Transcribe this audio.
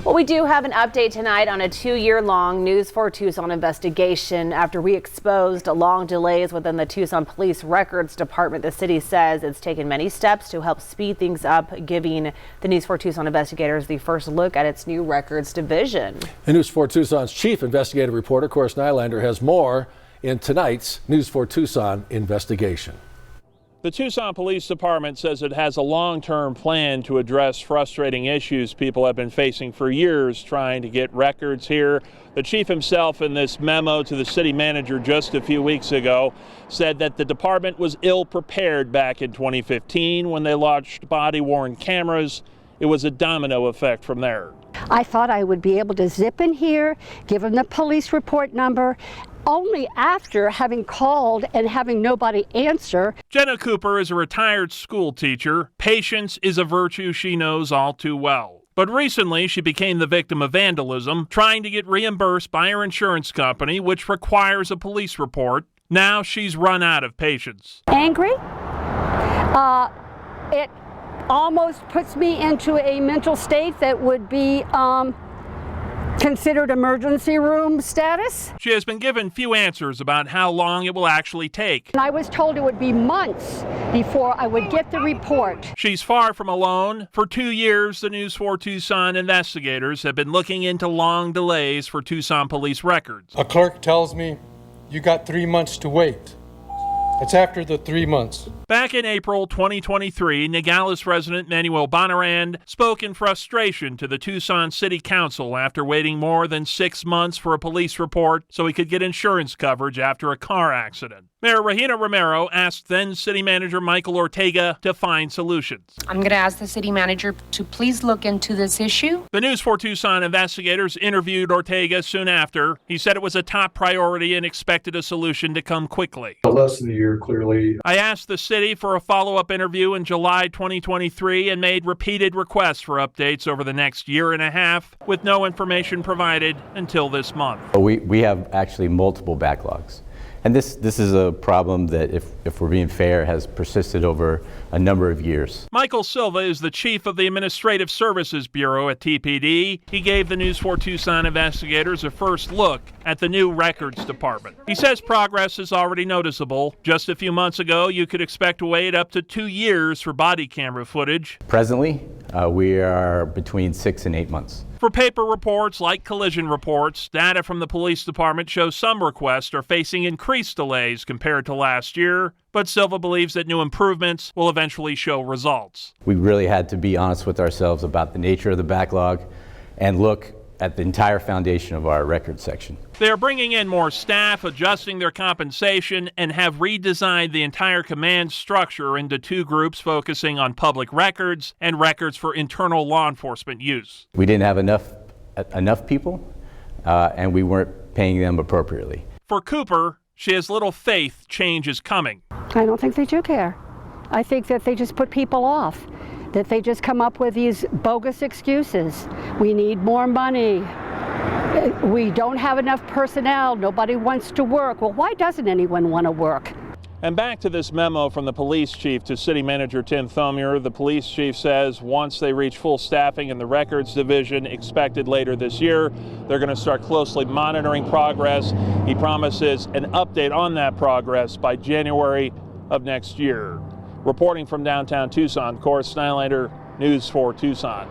Well, we do have an update tonight on a 2-year-long News4 Tucson investigation after we exposed long delays within the Tucson Police Records Department. The city says it's taken many steps to help speed things up, giving the News4 Tucson investigators the first look at its new records division. And News4 Tucson's chief investigative reporter, Cora Nylander, has more in tonight's News4 Tucson investigation. The Tucson Police Department says it has a long-term plan to address frustrating issues people have been facing for years trying to get records here. The chief himself, in this memo to the city manager just a few weeks ago, said that the department was ill-prepared back in 2015 when they launched body-worn cameras. It was a domino effect from there. I thought I would be able to zip in here, give them the police report number, only after having called and having nobody answer. Jenna Cooper is a retired school teacher. Patience is a virtue she knows all too well. But recently, she became the victim of vandalism, trying to get reimbursed by her insurance company, which requires a police report. Now she's run out of patience. Angry. It almost puts me into a mental state that would be considered emergency room status. She has been given few answers about how long it will actually take. And I was told it would be months before I would get the report. She's far from alone. For 2 years, the News4 Tucson investigators have been looking into long delays for Tucson police records. A clerk tells me you got 3 months to wait. It's after the 3 months. Back in April 2023, Nogales resident Manuel Bonarand spoke in frustration to the Tucson City Council after waiting more than 6 months for a police report so he could get insurance coverage after a car accident. Mayor Regina Romero asked then City Manager Michael Ortega to find solutions. I'm going to ask the city manager to please look into this issue. The News4 Tucson investigators interviewed Ortega soon after. He said it was a top priority and expected a solution to come quickly. Less than a year, clearly. I asked the city for a follow-up interview in July 2023 and made repeated requests for updates over the next year and a half, with no information provided until this month. We have actually multiple backlogs. And this is a problem that, if we're being fair, has persisted over a number of years. Michael Silva is the chief of the Administrative Services Bureau at TPD. He gave the News4 Tucson investigators a first look at the new records department. He says progress is already noticeable. Just a few months ago, you could expect to wait up to 2 years for body camera footage. Presently, we are between 6 and 8 months. For paper reports like collision reports, data from the police department shows some requests are facing increased delays compared to last year, but Silva believes that new improvements will eventually show results. We really had to be honest with ourselves about the nature of the backlog and look at the entire foundation of our record section. They are bringing in more staff, adjusting their compensation, and have redesigned the entire command structure into 2 groups focusing on public records and records for internal law enforcement use. We didn't have enough people, and we weren't paying them appropriately. For Cooper, she has little faith change is coming. I don't think they do care. I think that they just put people off, that they just come up with these bogus excuses. We need more money. We don't have enough personnel. Nobody wants to work. Well, why doesn't anyone want to work? And back to this memo from the police chief to City Manager Tim Thomier. The police chief says once they reach full staffing in the records division, expected later this year, they're going to start closely monitoring progress. He promises an update on that progress by January of next year. Reporting from downtown Tucson, Cora Nylander, News4 Tucson.